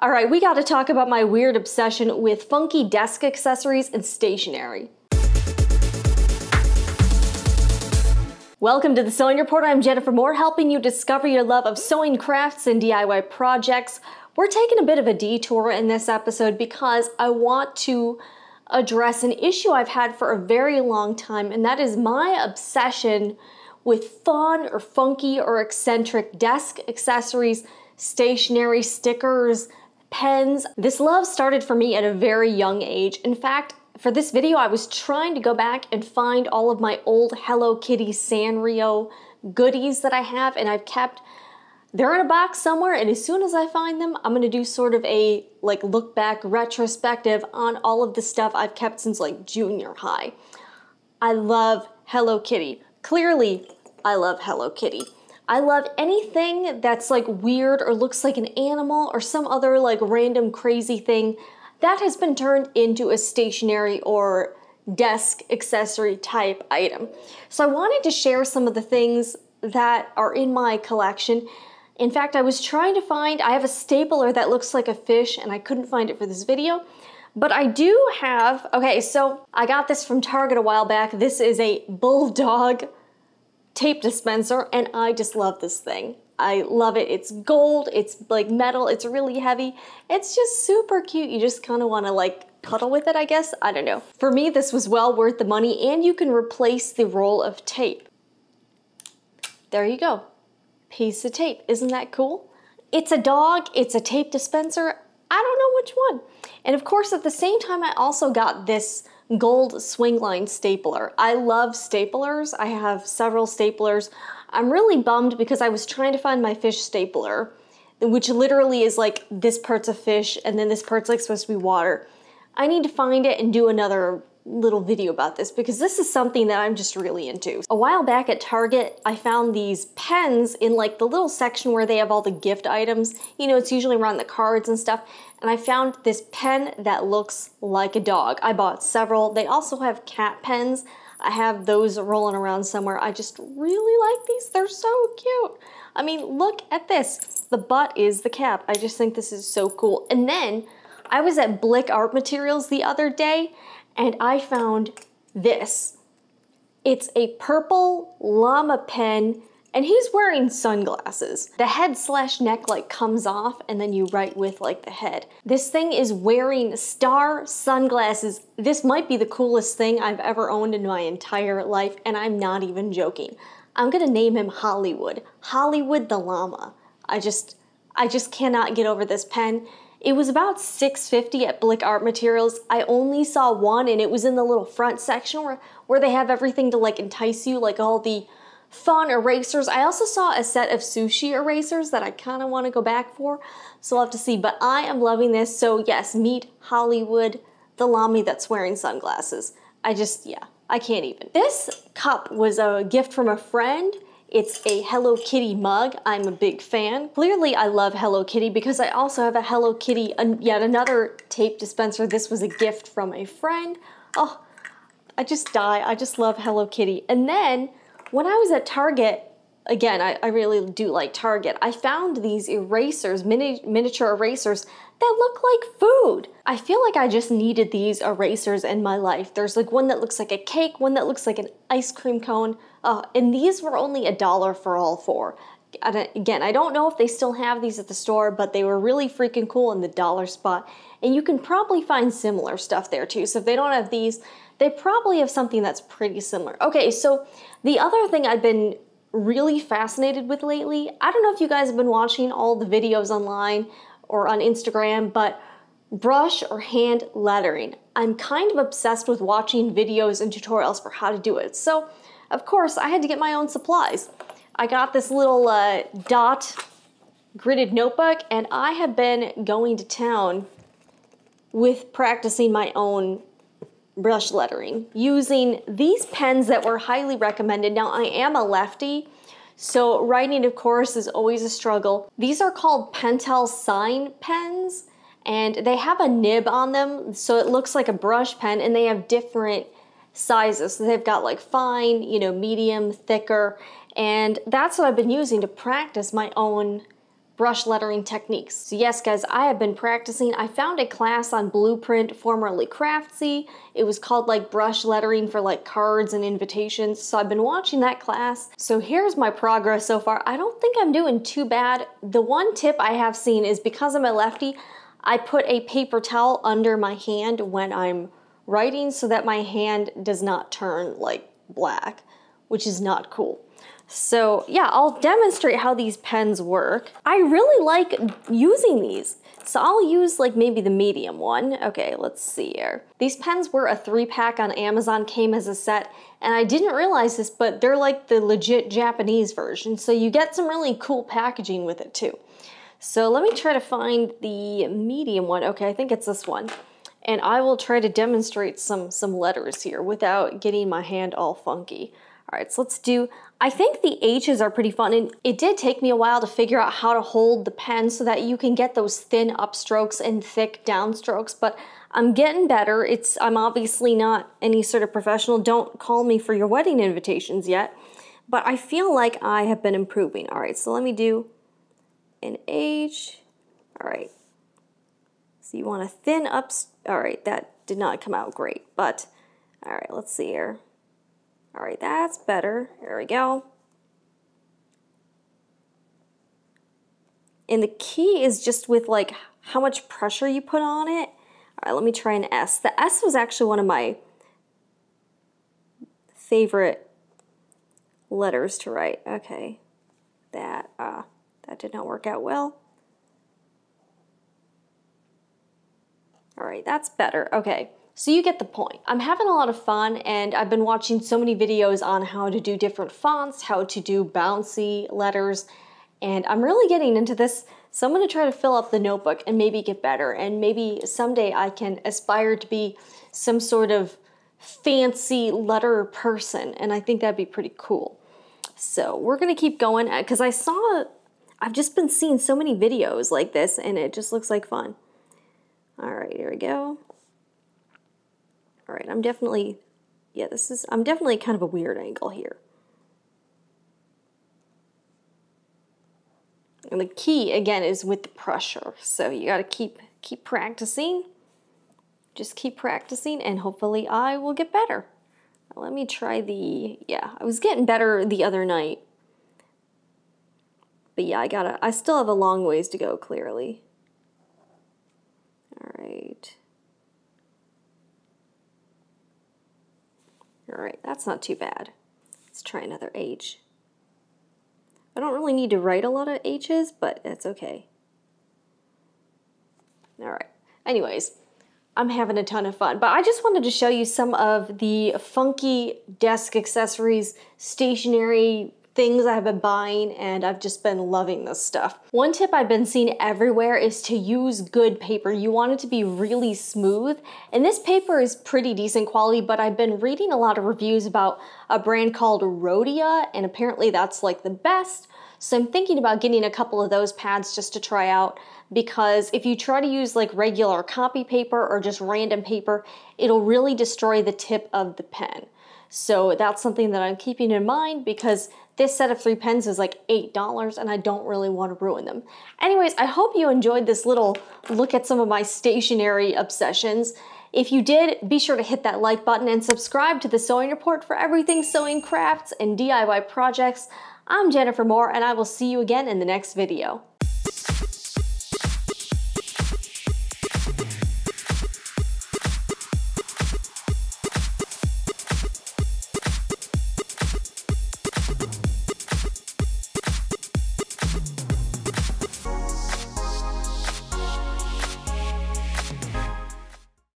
All right, we got to talk about my weird obsession with funky desk accessories and stationery. Welcome to the Sewing Report. I'm Jennifer Moore, helping you discover your love of sewing crafts and DIY projects. We're taking a bit of a detour in this episode because I want to address an issue I've had for a very long time, and that is my obsession with fun or funky or eccentric desk accessories, stationery, stickers, pens. This love started for me at a very young age. In fact, for this video, I was trying to go back and find all of my old Hello Kitty Sanrio goodies that I have, and I've kept. They're in a box somewhere, and as soon as I find them, I'm gonna do sort of a look back retrospective on all of the stuff I've kept since junior high. I love Hello Kitty. Clearly, I love Hello Kitty. I love anything that's weird or looks like an animal or some other random crazy thing that has been turned into a stationery or desk accessory type item. So I wanted to share some of the things that are in my collection. In fact, I was trying to find, I have a stapler that looks like a fish and I couldn't find it for this video, but I do have, okay, so I got this from Target a while back. This is a Bulldog tape dispenser, and I just love this thing. I love it. It's gold, it's metal, it's really heavy. It's just super cute. You just kind of want to cuddle with it, I guess. I don't know. For me, this was well worth the money, and you can replace the roll of tape. There you go. Piece of tape. Isn't that cool? It's a dog, it's a tape dispenser. I don't know which one. And of course, at the same time, I also got this gold swing line stapler. I love staplers. I have several staplers. I'm really bummed because I was trying to find my fish stapler, which literally is this part's a fish and then this part's supposed to be water. I need to find it and do another little video about this because this is something that I'm just really into. A while back at Target, I found these pens in the little section where they have all the gift items. You know, it's usually around the cards and stuff. And I found this pen that looks like a dog. I bought several. They also have cat pens. I have those rolling around somewhere. I just really like these. They're so cute. I mean, look at this. The butt is the cap. I just think this is so cool. And then I was at Blick Art Materials the other day and I found this. It's a purple llama pen, and he's wearing sunglasses. The head/neck comes off, and then you write with the head. This thing is wearing star sunglasses. This might be the coolest thing I've ever owned in my entire life, and I'm not even joking. I'm gonna name him Hollywood. Hollywood the llama. I just cannot get over this pen. It was about $6.50 at Blick Art Materials. I only saw one, and it was in the little front section where they have everything to entice you, all the fun erasers. I also saw a set of sushi erasers that I kind of want to go back for, so I'll have to see. But I am loving this. So yes, meet Hollywood, the llama that's wearing sunglasses. I can't even. This cup was a gift from a friend. It's a Hello Kitty mug. I'm a big fan. Clearly, I love Hello Kitty because I also have a Hello Kitty, yet another tape dispenser. This was a gift from a friend. Oh, I just die. I just love Hello Kitty. And then when I was at Target, again, I really do like Target, I found these erasers, miniature erasers that look like food. I feel like I just needed these erasers in my life. There's one that looks like a cake, one that looks like an ice cream cone, and these were only $1 for all four. Again, I don't know if they still have these at the store, but they were really freaking cool in the dollar spot. And you can probably find similar stuff there too. So if they don't have these, they probably have something that's pretty similar. Okay, so the other thing I've been really fascinated with lately, I don't know if you guys have been watching all the videos online or on Instagram, but brush or hand lettering. I'm kind of obsessed with watching videos and tutorials for how to do it. So, of course, I had to get my own supplies. I got this little dot gridded notebook, and I have been going to town with practicing my own brush lettering using these pens that were highly recommended. Now, I am a lefty, so writing, of course, is always a struggle. These are called Pentel sign pens, and they have a nib on them, so it looks like a brush pen, and they have different sizes. So they've got fine, medium, thicker, and that's what I've been using to practice my own brush lettering techniques. So yes, guys, I have been practicing. I found a class on Blueprint, formerly Craftsy. It was called like brush lettering for like cards and invitations. So I've been watching that class. So here's my progress so far. I don't think I'm doing too bad. The one tip I have seen is because I'm a lefty, I put a paper towel under my hand when I'm writing so that my hand does not turn like black, which is not cool. So yeah, I'll demonstrate how these pens work. I really like using these. So I'll use like maybe the medium one. Okay, let's see here. These pens were a 3-pack on Amazon, came as a set, and I didn't realize this, but they're like the legit Japanese version. So you get some really cool packaging with it too. So let me try to find the medium one. Okay, I think it's this one. And I will try to demonstrate some letters here without getting my hand all funky. All right, so let's do, I think the H's are pretty fun, and it did take me a while to figure out how to hold the pen so that you can get those thin upstrokes and thick downstrokes, but I'm getting better. I'm obviously not any sort of professional. Don't call me for your wedding invitations yet, but I feel like I have been improving. All right, so let me do an H. All right, so you want a thin all right, that did not come out great, but all right, let's see here. All right, that's better. There we go. And the key is just with like how much pressure you put on it. All right, let me try an S. The S was actually one of my favorite letters to write. Okay, that did not work out well. All right, that's better. Okay. So you get the point. I'm having a lot of fun, and I've been watching so many videos on how to do different fonts, how to do bouncy letters, and I'm really getting into this. So I'm gonna try to fill up the notebook and maybe get better, and maybe someday I can aspire to be some sort of fancy letter person, and I think that'd be pretty cool. So we're gonna keep going, because I've just been seeing so many videos like this, and it just looks like fun. All right, here we go. All right, I'm definitely kind of a weird angle here. And the key, again, is with the pressure. So you gotta keep practicing. Just keep practicing, and hopefully I will get better. Now let me try I was getting better the other night. But yeah, I still have a long ways to go, clearly. All right. All right, that's not too bad. Let's try another H. I don't really need to write a lot of H's, but it's okay. All right, anyways, I'm having a ton of fun, but I just wanted to show you some of the funky desk accessories, stationery things I've been buying, and I've just been loving this stuff. One tip I've been seeing everywhere is to use good paper. You want it to be really smooth, and this paper is pretty decent quality, but I've been reading a lot of reviews about a brand called Rhodia, and apparently that's like the best. So I'm thinking about getting a couple of those pads just to try out, because if you try to use like regular copy paper or just random paper, it'll really destroy the tip of the pen. So that's something that I'm keeping in mind, because this set of 3 pens is like $8 and I don't really want to ruin them. Anyways, I hope you enjoyed this little look at some of my stationery obsessions. If you did, be sure to hit that like button and subscribe to the Sewing Report for everything sewing crafts and DIY projects. I'm Jennifer Moore, and I will see you again in the next video.